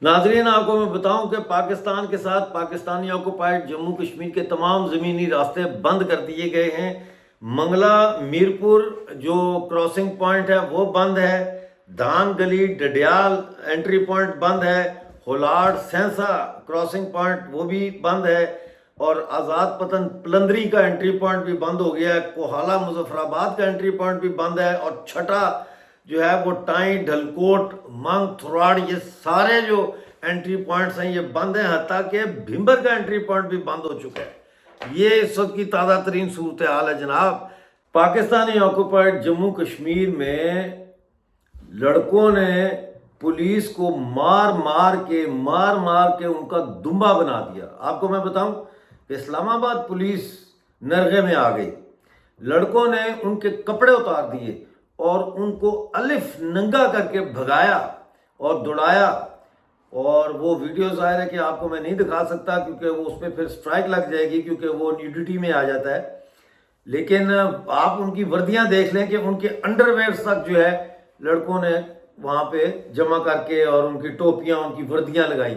ناظرین، آپ کو میں بتاؤں کہ پاکستان کے ساتھ پاکستانی آکوپائڈ جموں کشمیر کے تمام زمینی راستے بند کر دیے گئے ہیں۔ منگلا میرپور جو کراسنگ پوائنٹ ہے وہ بند ہے، دھان گلی ڈڈیال انٹری پوائنٹ بند ہے، ہولار سینسا کراسنگ پوائنٹ وہ بھی بند ہے، اور آزاد پتن پلندری کا انٹری پوائنٹ بھی بند ہو گیا ہے، کوہالہ مظفر آباد کا انٹری پوائنٹ بھی بند ہے، اور چھٹا جو ہے وہ ٹائیں ڈھلکوٹ منگ تھراڑ یہ سارے جو انٹری پوائنٹس ہیں یہ بند ہیں، حتیٰ کہ بھمبر کا انٹری پوائنٹ بھی بند ہو چکا ہے۔ یہ اس وقت کی تازہ ترین صورتحال ہے جناب۔ پاکستانی آکوپائڈ جموں کشمیر میں لڑکوں نے پولیس کو مار مار کے ان کا دمبا بنا دیا۔ آپ کو میں بتاؤں کہ اسلام آباد پولیس نرغے میں آ گئی، لڑکوں نے ان کے کپڑے اتار دیے اور ان کو الف ننگا کر کے بھگایا اور دوڑایا، اور وہ ویڈیو ظاہر ہے کہ آپ کو میں نہیں دکھا سکتا کیونکہ وہ اس پہ پھر سٹرائک لگ جائے گی، کیونکہ وہ نیوڈیٹی میں آ جاتا ہے، لیکن آپ ان کی وردیاں دیکھ لیں کہ ان کے انڈر ویئرز تک جو ہے لڑکوں نے وہاں پہ جمع کر کے اور ان کی ٹوپیاں ان کی وردیاں لگائی۔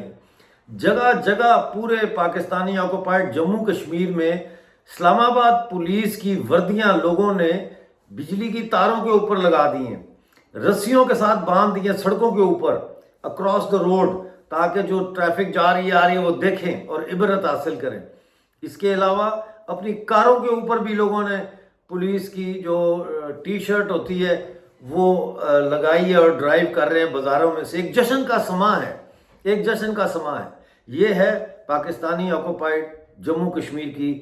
جگہ جگہ پورے پاکستانی آکوپائڈ جموں کشمیر میں اسلام آباد پولیس کی وردیاں لوگوں نے بجلی کی تاروں کے اوپر لگا دی ہیں، رسیوں کے ساتھ باندھ دی ہیں سڑکوں کے اوپر اکراس دا روڈ، تاکہ جو ٹریفک جا رہی آ رہی ہے وہ دیکھیں اور عبرت حاصل کریں۔ اس کے علاوہ اپنی کاروں کے اوپر بھی لوگوں نے پولیس کی جو ٹی شرٹ ہوتی ہے وہ لگائی ہے اور ڈرائیو کر رہے ہیں بازاروں میں سے۔ ایک جشن کا سماں ہے، یہ ہے پاکستانی آکوپائڈ جموں کشمیر کی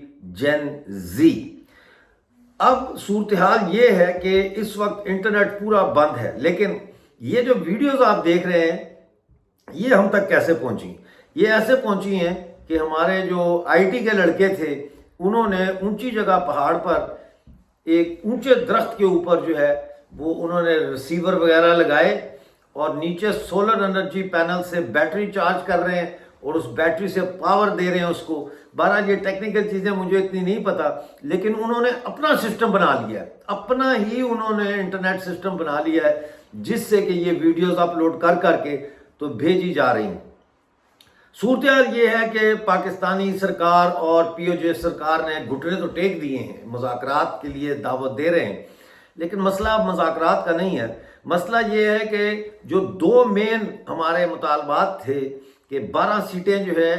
جین زی۔ اب صورتحال یہ ہے کہ اس وقت انٹرنیٹ پورا بند ہے، لیکن یہ جو ویڈیوز آپ دیکھ رہے ہیں یہ ہم تک کیسے پہنچی؟ یہ ایسے پہنچی ہیں کہ ہمارے جو آئی ٹی کے لڑکے تھے انہوں نے اونچی جگہ پہاڑ پر ایک اونچے درخت کے اوپر جو ہے وہ انہوں نے ریسیور وغیرہ لگائے اور نیچے سولر انرجی پینل سے بیٹری چارج کر رہے ہیں اور اس بیٹری سے پاور دے رہے ہیں اس کو۔ بہرحال یہ ٹیکنیکل چیزیں مجھے اتنی نہیں پتا، لیکن انہوں نے اپنا سسٹم بنا لیا ہے، اپنا ہی انہوں نے انٹرنیٹ سسٹم بنا لیا ہے، جس سے کہ یہ ویڈیوز اپلوڈ کر کر کے تو بھیجی جا رہی ہیں۔ صورتحال یہ ہے کہ پاکستانی سرکار اور پی او جے سرکار نے گھٹنے تو ٹیک دیے ہیں، مذاکرات کے لیے دعوت دے رہے ہیں، لیکن مسئلہ اب مذاکرات کا نہیں ہے۔ مسئلہ یہ ہے کہ جو دو مین ہمارے مطالبات تھے کہ 12 سیٹیں جو ہے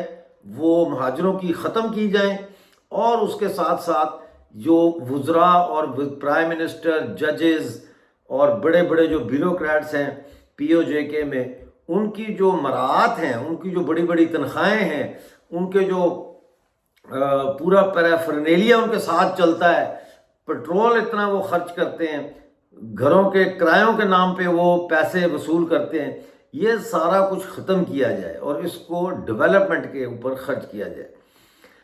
وہ مہاجروں کی ختم کی جائیں، اور اس کے ساتھ ساتھ جو وزراء اور پرائم منسٹر، ججز اور بڑے بڑے جو بیوروکریٹس ہیں پی او جے کے میں، ان کی جو مراعات ہیں، ان کی جو بڑی بڑی تنخواہیں ہیں، ان کے جو پورا پیرافرنیلیا ان کے ساتھ چلتا ہے، پیٹرول اتنا وہ خرچ کرتے ہیں، گھروں کے کرایوں کے نام پہ وہ پیسے وصول کرتے ہیں، یہ سارا کچھ ختم کیا جائے اور اس کو ڈیولپمنٹ کے اوپر خرچ کیا جائے۔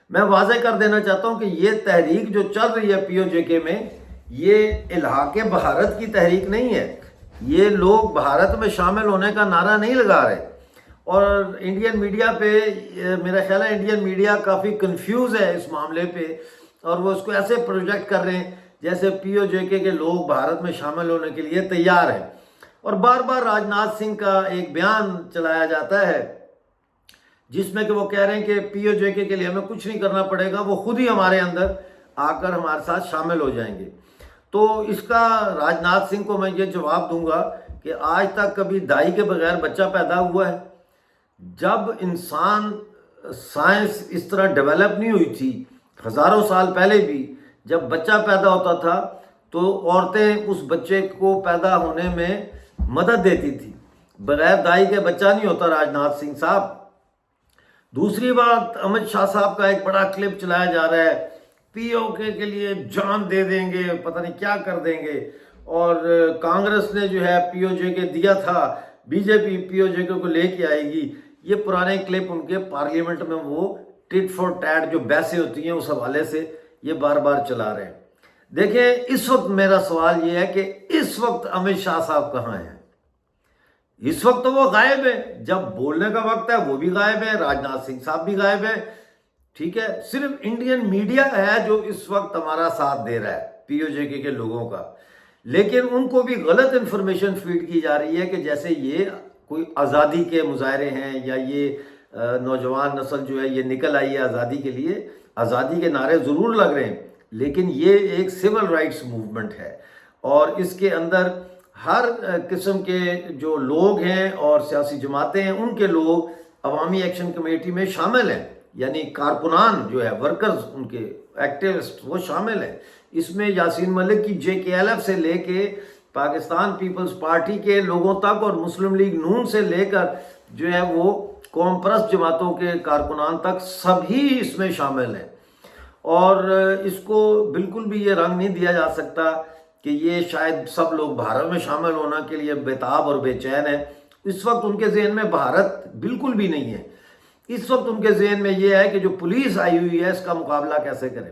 میں واضح کر دینا چاہتا ہوں کہ یہ تحریک جو چل رہی ہے پی او جے کے میں، یہ الحاق بھارت کی تحریک نہیں ہے، یہ لوگ بھارت میں شامل ہونے کا نعرہ نہیں لگا رہے، اور انڈین میڈیا پہ میرا خیال ہے انڈین میڈیا کافی کنفیوز ہے اس معاملے پہ، اور وہ اس کو ایسے پروجیکٹ کر رہے ہیں جیسے پی او جے کے لوگ بھارت میں شامل ہونے کے لیے تیار ہیں، اور بار بار راج ناتھ سنگھ کا ایک بیان چلایا جاتا ہے جس میں کہ وہ کہہ رہے ہیں کہ پی او جے کے لیے ہمیں کچھ نہیں کرنا پڑے گا، وہ خود ہی ہمارے اندر آ کر ہمارے ساتھ شامل ہو جائیں گے۔ تو اس کا راج ناتھ سنگھ کو میں یہ جواب دوں گا کہ آج تک کبھی دائی کے بغیر بچہ پیدا ہوا ہے؟ جب انسان سائنس اس طرح ڈیولپ نہیں ہوئی تھی، ہزاروں سال پہلے بھی جب بچہ پیدا ہوتا تھا تو عورتیں اس بچے کو پیدا ہونے میں مدد دیتی تھی، بغیر دائی کے بچہ نہیں ہوتا راج ناتھ سنگھ صاحب۔ دوسری بات، امت شاہ صاحب کا ایک بڑا کلپ چلایا جا رہا ہے، پی او کے لیے جان دے دیں گے، پتہ نہیں کیا کر دیں گے، اور کانگریس نے جو ہے پی او جے کے دیا تھا، بی جے پی پی او جے کو لے کے آئے گی۔ یہ پرانے کلپ ان کے پارلیمنٹ میں وہ ٹٹ فور ٹیٹ جو بحثیں ہوتی ہیں اس حوالے سے یہ بار بار چلا رہے ہیں۔ دیکھیں، اس وقت میرا سوال یہ ہے کہ اس وقت امت شاہ صاحب کہاں ہیں؟ اس وقت تو وہ غائب ہے، جب بولنے کا وقت ہے وہ بھی غائب ہے، راج ناتھ سنگھ صاحب بھی غائب ہے، ٹھیک ہے؟ صرف انڈین میڈیا ہے جو اس وقت ہمارا ساتھ دے رہا ہے پی او جے کے لوگوں کا، لیکن ان کو بھی غلط انفارمیشن فیڈ کی جا رہی ہے کہ جیسے یہ کوئی آزادی کے مظاہرے ہیں یا یہ نوجوان نسل جو ہے یہ نکل آئی ہے آزادی کے لیے، آزادی کے نعرے ضرور لگ رہے ہیں، لیکن یہ ایک سول رائٹس موومنٹ ہے، اور اس کے اندر ہر قسم کے جو لوگ ہیں اور سیاسی جماعتیں ہیں ان کے لوگ عوامی ایکشن کمیٹی میں شامل ہیں، یعنی کارکنان جو ہے، ورکرز ان کے ایکٹیوسٹ وہ شامل ہیں اس میں۔ یاسین ملک کی JKLF سے لے کے پاکستان پیپلز پارٹی کے لوگوں تک اور مسلم لیگ نون سے لے کر جو ہے وہ قوم پرست جماعتوں کے کارکنان تک سبھی اس میں شامل ہیں، اور اس کو بالکل بھی یہ رنگ نہیں دیا جا سکتا کہ یہ شاید سب لوگ بھارت میں شامل ہونا کے لیے بےتاب اور بے چین ہیں۔ اس وقت ان کے ذہن میں بھارت بالکل بھی نہیں ہے، اس وقت ان کے ذہن میں یہ ہے کہ جو پولیس آئی ہوئی ہے اس کا مقابلہ کیسے کریں۔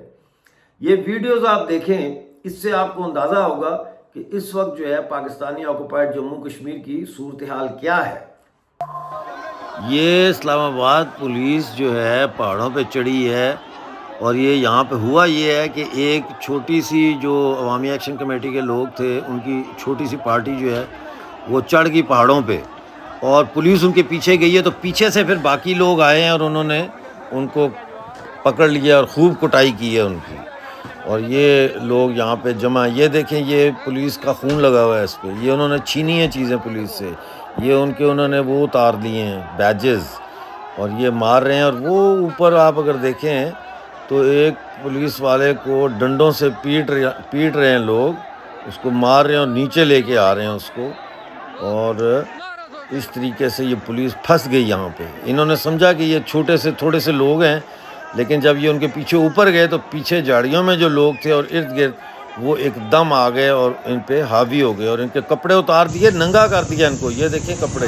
یہ ویڈیوز آپ دیکھیں، اس سے آپ کو اندازہ ہوگا کہ اس وقت جو ہے پاکستانی آکوپائڈ جموں کشمیر کی صورتحال کیا ہے۔ یہ اسلام آباد پولیس جو ہے پہاڑوں پہ چڑھی ہے، اور یہ یہاں پہ ہوا یہ ہے کہ ایک چھوٹی سی جو عوامی ایکشن کمیٹی کے لوگ تھے ان کی چھوٹی سی پارٹی جو ہے وہ چڑھ گئی پہاڑوں پہ، اور پولیس ان کے پیچھے گئی ہے، تو پیچھے سے پھر باقی لوگ آئے ہیں اور انہوں نے ان کو پکڑ لیا اور خوب کٹائی کی ہے ان کی، اور یہ لوگ یہاں پہ جمع، یہ دیکھیں یہ پولیس کا خون لگا ہوا ہے اس پہ، یہ انہوں نے چھینی ہیں چیزیں پولیس سے، یہ انہوں نے وہ اتار دیے ہیں بیجز، اور یہ مار رہے ہیں۔ اور وہ اوپر آپ اگر دیکھیں تو ایک پولیس والے کو ڈنڈوں سے پیٹ رہے ہیں لوگ، اس کو مار رہے ہیں اور نیچے لے کے آ رہے ہیں اس کو، اور اس طریقے سے یہ پولیس پھنس گئی یہاں پہ۔ انہوں نے سمجھا کہ یہ تھوڑے سے لوگ ہیں، لیکن جب یہ ان کے پیچھے اوپر گئے تو پیچھے جھاڑیوں میں جو لوگ تھے اور ارد گرد وہ ایک دم آ گئے اور ان پہ حاوی ہو گئے، اور ان کے کپڑے اتار دیے، ننگا کر دیا ان کو۔ یہ دیکھیں کپڑے،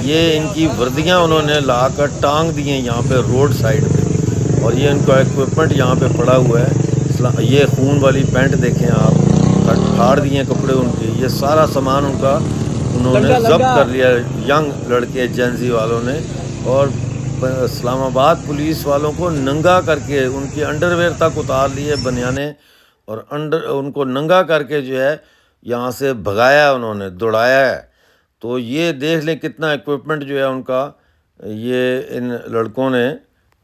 یہ ان کی وردیاں انہوں نے لا کر ٹانگ دی ہیں یہاں پہ روڈ سائڈ پہ، اور یہ ان کا ایکوپمنٹ یہاں پہ پڑا ہوا ہے۔ یہ خون والی پینٹ دیکھیں آپ، پھاڑ دیے ہیں کپڑے ان کے، یہ سارا سامان ان کا انہوں نے ضبط کر لیا ینگ لڑکے جینزی والوں نے، اور اسلام آباد پولیس والوں کو ننگا کر کے ان کی انڈر ویئر تک اتار لیے، بنیانے، اور ان کو ننگا کر کے جو ہے یہاں سے بھگایا، انہوں نے دوڑایا ہے۔ تو یہ دیکھ لیں کتنا ایکوپمنٹ جو ہے ان کا یہ ان لڑکوں نے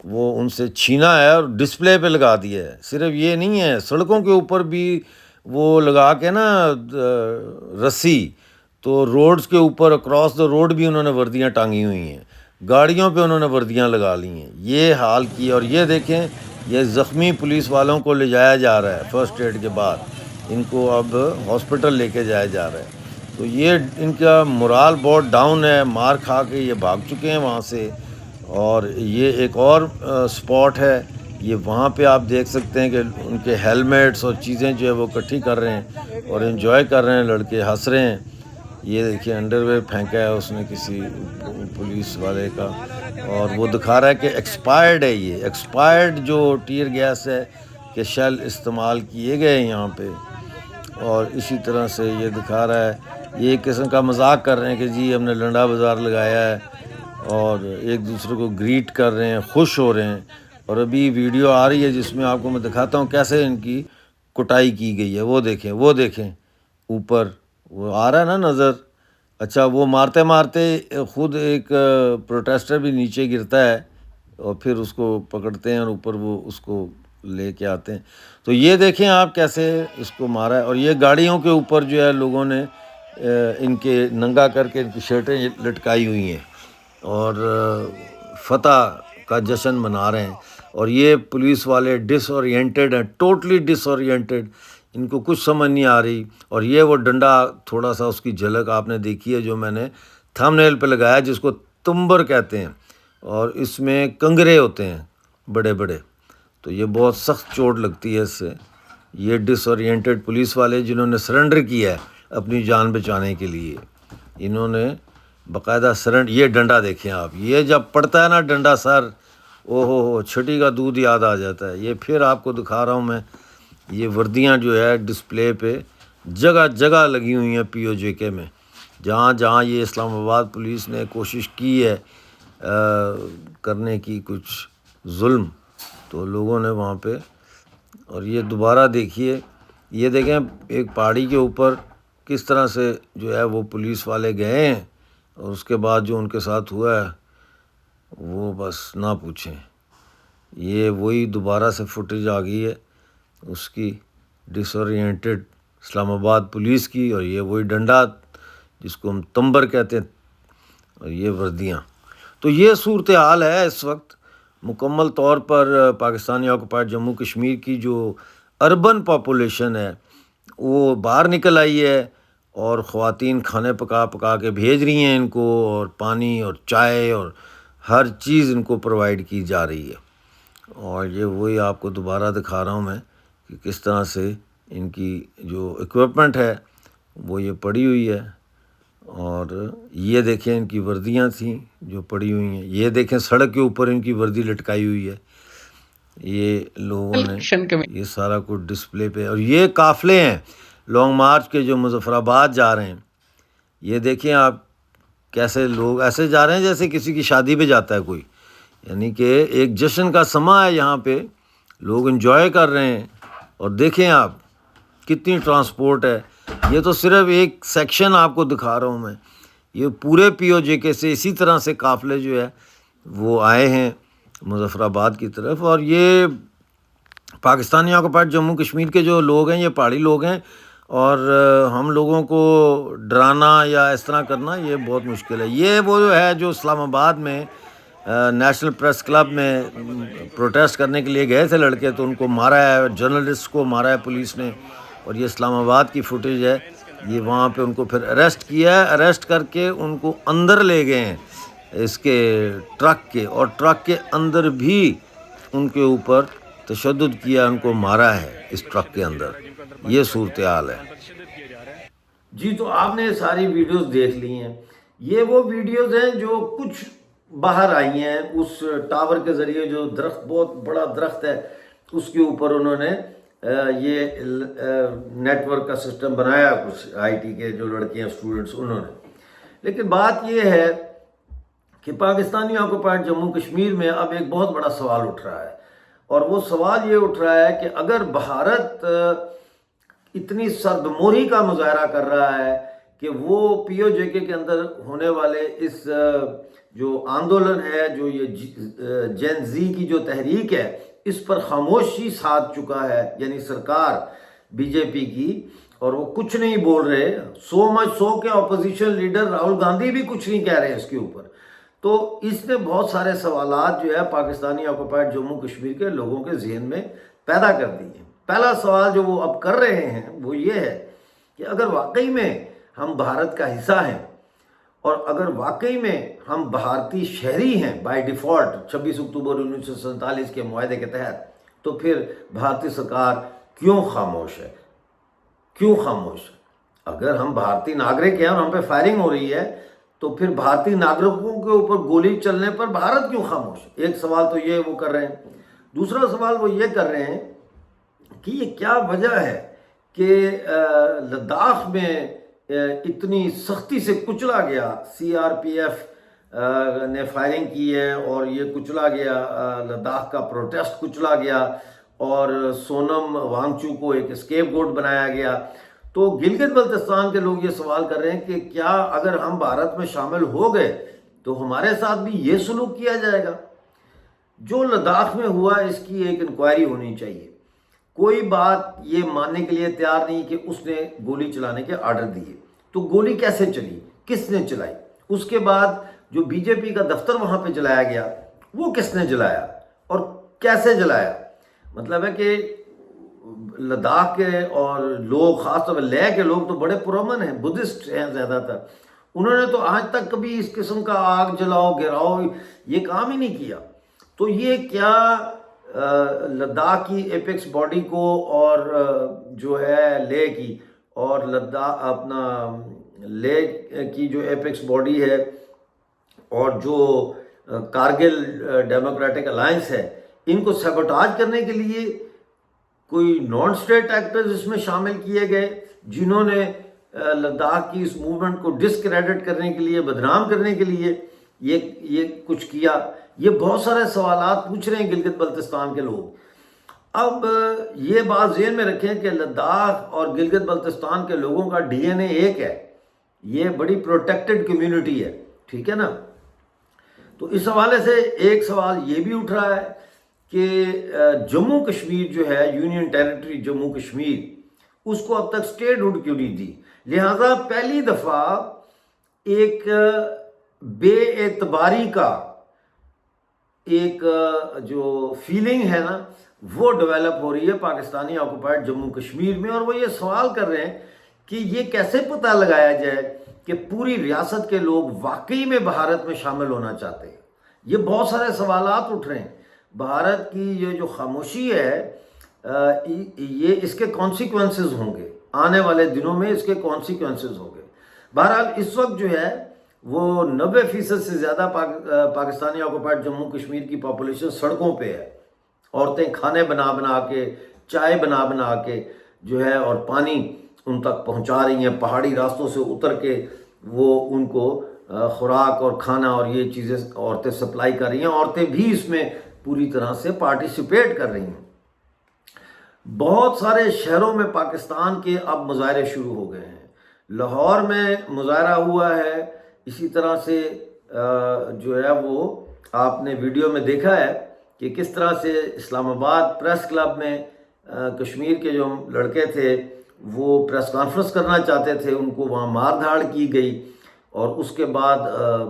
وہ ان سے چھینا ہے اور ڈسپلے پہ لگا دیا ہے۔ صرف یہ نہیں ہے، سڑکوں کے اوپر بھی وہ لگا کے نا رسی، تو روڈز کے اوپر اکراس دا روڈ بھی انہوں نے وردیاں ٹانگی ہوئی ہیں، گاڑیوں پہ انہوں نے وردیاں لگا لی ہیں، یہ حال کی۔ اور یہ دیکھیں یہ زخمی پولیس والوں کو لے جایا جا رہا ہے فرسٹ ایڈ کے بعد، ان کو اب ہاسپٹل لے کے جایا جا رہا ہے۔ تو یہ ان کا morale بہت ڈاؤن ہے، مار کھا کے یہ بھاگ چکے ہیں وہاں سے۔ اور یہ ایک اور سپاٹ ہے، یہ وہاں پہ آپ دیکھ سکتے ہیں کہ ان کے ہیلمیٹس اور چیزیں جو ہے وہ اکٹھی کر رہے ہیں اور انجوائے کر رہے ہیں، لڑکے ہنس رہے ہیں۔ یہ دیکھیں انڈر ویئر پھینکا ہے اس نے کسی پولیس والے کا، اور وہ دکھا رہا ہے کہ ایکسپائرڈ ہے، یہ ایکسپائرڈ جو ٹیئر گیس ہے کہ شیل استعمال کیے گئے یہاں پہ۔ اور اسی طرح سے یہ دکھا رہا ہے، یہ ایک قسم کا مذاق کر رہے ہیں کہ جی ہم نے ڈنڈا بازار لگایا ہے، اور ایک دوسرے کو گریٹ کر رہے ہیں، خوش ہو رہے ہیں۔ اور ابھی ویڈیو آ رہی ہے جس میں آپ کو میں دکھاتا ہوں کیسے ان کی کٹائی کی گئی ہے۔ وہ دیکھیں اوپر وہ آ رہا ہے نا نظر۔ اچھا، وہ مارتے مارتے خود ایک پروٹیسٹر بھی نیچے گرتا ہے، اور پھر اس کو پکڑتے ہیں اور اوپر وہ اس کو لے کے آتے ہیں۔ تو یہ دیکھیں آپ کیسے اس کو مارا ہے، اور یہ گاڑیوں کے اوپر جو ہے لوگوں نے ان کے ننگا کر کے ان کی شرٹیں لٹکائی ہوئی ہیں، اور فتح کا جشن منا رہے ہیں۔ اور یہ پولیس والے ڈس اورینٹڈ ہیں، ٹوٹلی ڈس اورینٹڈ، ان کو کچھ سمجھ نہیں آ رہی۔ اور یہ وہ ڈنڈا، تھوڑا سا اس کی جھلک آپ نے دیکھی ہے جو میں نے تھم نیل پہ لگایا، جس کو تمبر کہتے ہیں، اور اس میں کنگرے ہوتے ہیں بڑے بڑے، تو یہ بہت سخت چوٹ لگتی ہے اس سے۔ یہ ڈس اورینٹڈ پولیس والے جنہوں نے سرنڈر کیا ہے اپنی جان بچانے کے لیے، انہوں نے باقاعدہ سرنڈر۔ یہ ڈنڈا دیکھیں آپ، یہ جب پڑتا ہے نا ڈنڈا سر، او ہو چھٹی کا دودھ یاد آ جاتا ہے۔ یہ پھر آپ کو دکھا رہا ہوں میں، یہ وردیاں جو ہے ڈسپلے پہ جگہ جگہ لگی ہوئی ہیں POJK میں، جہاں جہاں یہ اسلام آباد پولیس نے کوشش کی ہے کرنے کی کچھ ظلم، تو لوگوں نے وہاں پہ۔ اور یہ دوبارہ دیکھیے، یہ دیکھیں ایک پہاڑی کے اوپر کس طرح سے جو ہے وہ پولیس والے گئے ہیں اور اس کے بعد جو ان کے ساتھ ہوا ہے وہ بس نہ پوچھیں. یہ وہی دوبارہ سے فوٹیج آ گئی ہے اس کی ڈس اورینٹڈ اسلام آباد پولیس کی، اور یہ وہی ڈنڈا جس کو ہم تمبر کہتے ہیں، اور یہ وردیاں. تو یہ صورتحال ہے اس وقت. مکمل طور پر پاکستانی آکوپائڈ جموں کشمیر کی جو اربن پاپولیشن ہے وہ باہر نکل آئی ہے، اور خواتین کھانے پکا پکا کے بھیج رہی ہیں ان کو، اور پانی اور چائے اور ہر چیز ان کو پرووائڈ کی جا رہی ہے. اور یہ وہی آپ کو دوبارہ دکھا رہا ہوں میں کہ کس طرح سے ان کی جو اکوپمنٹ ہے وہ یہ پڑی ہوئی ہے. اور یہ دیکھیں ان کی وردیاں تھیں جو پڑی ہوئی ہیں. یہ دیکھیں سڑک کے اوپر ان کی وردی لٹکائی ہوئی ہے. یہ لوگوں نے یہ سارا کچھ ڈسپلے پہ، اور یہ قافلے ہیں لانگ مارچ کے جو مظفر آباد جا رہے ہیں. یہ دیکھیں آپ کیسے لوگ ایسے جا رہے ہیں جیسے کسی کی شادی پہ جاتا ہے کوئی، یعنی کہ ایک جشن کا سماں ہے یہاں پہ، لوگ انجوائے کر رہے ہیں. اور دیکھیں آپ کتنی ٹرانسپورٹ ہے. یہ تو صرف ایک سیکشن آپ کو دکھا رہا ہوں میں. یہ پورے پی او جے کے سے اسی طرح سے قافلے جو ہے وہ آئے ہیں مظفر آباد کی طرف. اور یہ پاکستانی آکوپائڈ جموں کشمیر کے جو لوگ ہیں یہ پہاڑی لوگ ہیں، اور ہم لوگوں کو ڈرانا یا اس طرح کرنا یہ بہت مشکل ہے. یہ وہ جو ہے جو اسلام آباد میں نیشنل پریس کلب میں پروٹیسٹ کرنے کے لیے گئے تھے لڑکے، تو ان کو مارا ہے، جرنلسٹ کو مارا ہے پولیس نے. اور یہ اسلام آباد کی فوٹیج ہے. یہ وہاں پہ ان کو پھر اریسٹ کیا ہے، اریسٹ کر کے ان کو اندر لے گئے ہیں اس کے ٹرک کے، اور ٹرک کے اندر بھی ان کے اوپر تشدد کیا، ان کو مارا ہے اس ٹرک کے اندر. یہ صورتحال ہے. جی تو آپ نے ساری ویڈیوز دیکھ لی ہیں. یہ وہ ویڈیوز ہیں جو کچھ باہر آئی ہیں اس ٹاور کے ذریعے، جو درخت بہت بڑا درخت ہے اس کے اوپر انہوں نے یہ نیٹ ورک کا سسٹم بنایا، کچھ آئی ٹی کے جو لڑکیاں اسٹوڈنٹس انہوں نے. لیکن بات یہ ہے کہ پاکستانی آکوپائڈ جموں کشمیر میں اب ایک بہت بڑا سوال اٹھ رہا ہے، اور وہ سوال یہ اٹھ رہا ہے کہ اگر بھارت اتنی سردموری کا مظاہرہ کر رہا ہے کہ وہ پی او جے کے اندر ہونے والے اس جو آندولن ہے، جو یہ جین زی کی جو تحریک ہے، اس پر خاموشی ساتھ چکا ہے، یعنی سرکار بی جے پی کی، اور وہ کچھ نہیں بول رہے. سو کے اپوزیشن لیڈر راہل گاندھی بھی کچھ نہیں کہہ رہے اس کے اوپر. تو اس نے بہت سارے سوالات جو ہے پاکستانی آکوپائڈ جموں کشمیر کے لوگوں کے ذہن میں پیدا کر دی ہیں. پہلا سوال جو وہ اب کر رہے ہیں وہ یہ ہے کہ اگر واقعی میں ہم بھارت کا حصہ ہیں، اور اگر واقعی میں ہم بھارتی شہری ہیں بائی ڈیفالٹ 26 اکتوبر 1947 کے معاہدے کے تحت، تو پھر بھارتی سرکار کیوں خاموش ہے؟ کیوں خاموش ہے؟ اگر ہم بھارتی ناگرک ہیں اور ہم پہ فائرنگ ہو رہی ہے، تو پھر بھارتی ناگرکوں کے اوپر گولی چلنے پر بھارت کیوں خاموش ہے؟ ایک سوال تو یہ وہ کر رہے ہیں. دوسرا سوال وہ یہ کر رہے ہیں کہ یہ کیا وجہ ہے کہ لداخ میں اتنی سختی سے کچلا گیا، سی آر پی ایف نے فائرنگ کی ہے اور یہ کچلا گیا، لداخ کا پروٹیسٹ کچلا گیا، اور سونم وانگچو کو ایک اسکیپ گوٹ بنایا گیا. تو گلگت بلتستان کے لوگ یہ سوال کر رہے ہیں کہ کیا اگر ہم بھارت میں شامل ہو گئے تو ہمارے ساتھ بھی یہ سلوک کیا جائے گا؟ جو لداخ میں ہوا اس کی ایک انکوائری ہونی چاہیے. کوئی بات یہ ماننے کے لیے تیار نہیں کہ اس نے گولی چلانے کے آرڈر دیے. تو گولی کیسے چلی؟ کس نے چلائی؟ اس کے بعد جو بی جے پی کا دفتر وہاں پہ جلایا گیا وہ کس نے جلایا اور کیسے جلایا؟ مطلب ہے کہ لداخ کے اور لوگ، خاص طور پر لیہ کے لوگ تو بڑے پرامن ہیں، بدھسٹ ہیں زیادہ تر. انہوں نے تو آج تک کبھی اس قسم کا آگ جلاؤ گراؤ یہ کام ہی نہیں کیا. تو یہ کیا لداخ کی ایپیکس باڈی کو اور جو ہے لیہ کی، اور لداخ اپنا لیہ کی جو ایپیکس باڈی ہے اور جو کارگل ڈیموکریٹک الائنس ہے، ان کو سیبوٹاج کرنے کے لیے کوئی نان اسٹیٹ ایکٹرز اس میں شامل کیے گئے جنہوں نے لداخ کی اس موومنٹ کو ڈسکریڈٹ کرنے کے لیے، بدنام کرنے کے لیے یہ کچھ کیا؟ یہ بہت سارے سوالات پوچھ رہے ہیں گلگت بلتستان کے لوگ. اب یہ بات ذہن میں رکھیں کہ لداخ اور گلگت بلتستان کے لوگوں کا ڈی این اے ایک ہے. یہ بڑی پروٹیکٹڈ کمیونٹی ہے. ٹھیک ہے نا. تو اس حوالے سے ایک سوال یہ بھی اٹھ رہا ہے کہ جموں کشمیر جو ہے یونین ٹیریٹری جموں کشمیر، اس کو اب تک سٹیٹ ہوڈ کیوں نہیں دی؟ لہٰذا پہلی دفعہ ایک بے اعتباری کا ایک جو فیلنگ ہے نا وہ ڈیولپ ہو رہی ہے پاکستانی آکوپائڈ جموں کشمیر میں، اور وہ یہ سوال کر رہے ہیں کہ یہ کیسے پتہ لگایا جائے کہ پوری ریاست کے لوگ واقعی میں بھارت میں شامل ہونا چاہتے ہیں. یہ بہت سارے سوالات اٹھ رہے ہیں. بھارت کی یہ جو خاموشی ہے یہ اس کے کانسیکوینسز ہوں گے آنے والے دنوں میں، اس کے کانسیکوینسز ہوں گے. بہرحال اس وقت جو ہے وہ 90% سے زیادہ پاکستانی آکوپائڈ جموں کشمیر کی پاپولیشن سڑکوں پہ ہے. عورتیں کھانے بنا بنا کے، چائے بنا بنا کے جو ہے اور پانی ان تک پہنچا رہی ہیں، پہاڑی راستوں سے اتر کے وہ ان کو خوراک اور کھانا اور یہ چیزیں عورتیں سپلائی کر رہی ہیں. عورتیں بھی اس میں پوری طرح سے پارٹیسپیٹ کر رہی ہیں. بہت سارے شہروں میں پاکستان کے اب مظاہرے شروع ہو گئے ہیں. لاہور میں مظاہرہ ہوا ہے، اسی طرح سے جو ہے وہ آپ نے ویڈیو میں دیکھا ہے کہ کس طرح سے اسلام آباد پریس کلب میں کشمیر کے جو لڑکے تھے وہ پریس کانفرنس کرنا چاہتے تھے، ان کو وہاں مار دھاڑ کی گئی اور اس کے بعد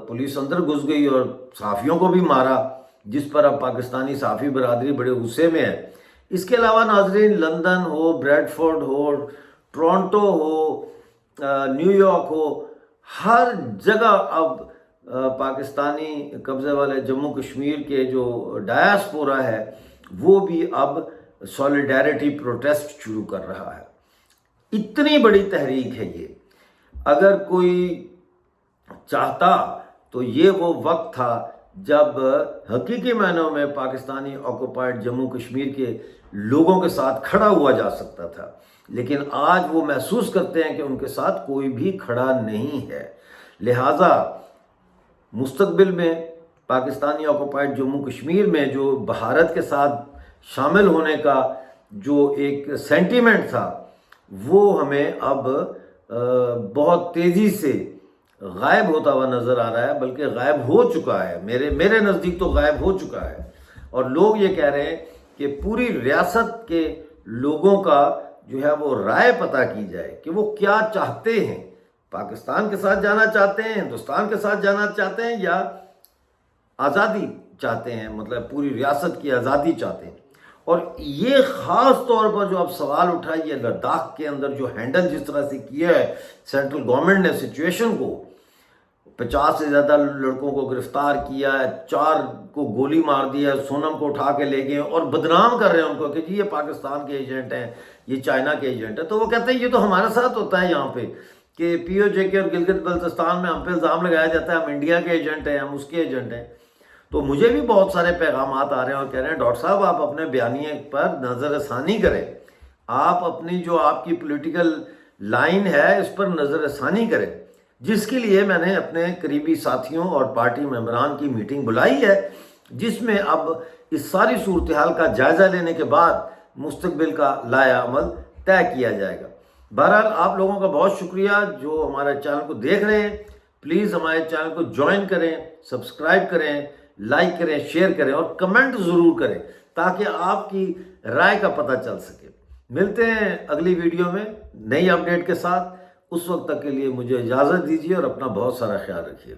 پولیس اندر گھس گئی اور صحافیوں کو بھی مارا، جس پر اب پاکستانی صحافی برادری بڑے غصے میں ہے. اس کے علاوہ ناظرین، لندن ہو، بریڈ فورڈ ہو، ٹورنٹو ہو، نیو یارک ہو، ہر جگہ اب پاکستانی قبضے والے جموں کشمیر کے جو ڈایاسپورا ہے وہ بھی اب سولیڈیرٹی پروٹیسٹ شروع کر رہا ہے. اتنی بڑی تحریک ہے یہ. اگر کوئی چاہتا تو یہ وہ وقت تھا جب حقیقی معنوں میں پاکستانی آکوپائڈ جموں کشمیر کے لوگوں کے ساتھ کھڑا ہوا جا سکتا تھا، لیکن آج وہ محسوس کرتے ہیں کہ ان کے ساتھ کوئی بھی کھڑا نہیں ہے. لہٰذا مستقبل میں پاکستانی آکوپائڈ جموں کشمیر میں جو بھارت کے ساتھ شامل ہونے کا جو ایک سینٹیمنٹ تھا وہ ہمیں اب بہت تیزی سے غائب ہوتا ہوا نظر آ رہا ہے، بلکہ غائب ہو چکا ہے. میرے نزدیک تو غائب ہو چکا ہے. اور لوگ یہ کہہ رہے ہیں کہ پوری ریاست کے لوگوں کا جو ہے وہ رائے پتہ کی جائے کہ وہ کیا چاہتے ہیں. پاکستان کے ساتھ جانا چاہتے ہیں، ہندوستان کے ساتھ جانا چاہتے ہیں، یا آزادی چاہتے ہیں، مطلب پوری ریاست کی آزادی چاہتے ہیں. اور یہ خاص طور پر جو اب سوال اٹھا ہے، یہ لداخ کے اندر جو ہینڈل جس طرح سے کیا ہے سینٹرل گورنمنٹ نے سچویشن کو، 50 سے زیادہ لڑکوں کو گرفتار کیا ہے، 4 کو گولی مار دیا ہے، سونم کو اٹھا کے لے گئے اور بدنام کر رہے ہیں ان کو کہ جی یہ پاکستان کے ایجنٹ ہیں، یہ چائنا کے ایجنٹ ہیں. تو وہ کہتے ہیں یہ تو ہمارے ساتھ ہوتا ہے یہاں پہ کہ پی او جے کے اور گلگت بلتستان میں ہم پہ الزام لگایا جاتا ہے ہم انڈیا کے ایجنٹ ہیں، ہم اس کے ایجنٹ ہیں. تو مجھے بھی بہت سارے پیغامات آ رہے ہیں اور کہہ رہے ہیں ڈاکٹر صاحب آپ اپنے بیانیے پر نظر ثانی کریں، آپ اپنی جو آپ کی پولیٹیکل لائن ہے اس پر نظر ثانی کریں، جس کے لیے میں نے اپنے قریبی ساتھیوں اور پارٹی ممبران کی میٹنگ بلائی ہے، جس میں اب اس ساری صورتحال کا جائزہ لینے کے بعد مستقبل کا لائحہ عمل طے کیا جائے گا. بہرحال آپ لوگوں کا بہت شکریہ جو ہمارے چینل کو دیکھ رہے ہیں. پلیز ہمارے چینل کو جوائن کریں، سبسکرائب کریں، لائک کریں، شیئر کریں اور کمنٹ ضرور کریں تاکہ آپ کی رائے کا پتہ چل سکے. ملتے ہیں اگلی ویڈیو میں نئی اپڈیٹ کے ساتھ. اس وقت تک کے لیے مجھے اجازت دیجیے اور اپنا بہت سارا خیال رکھیے.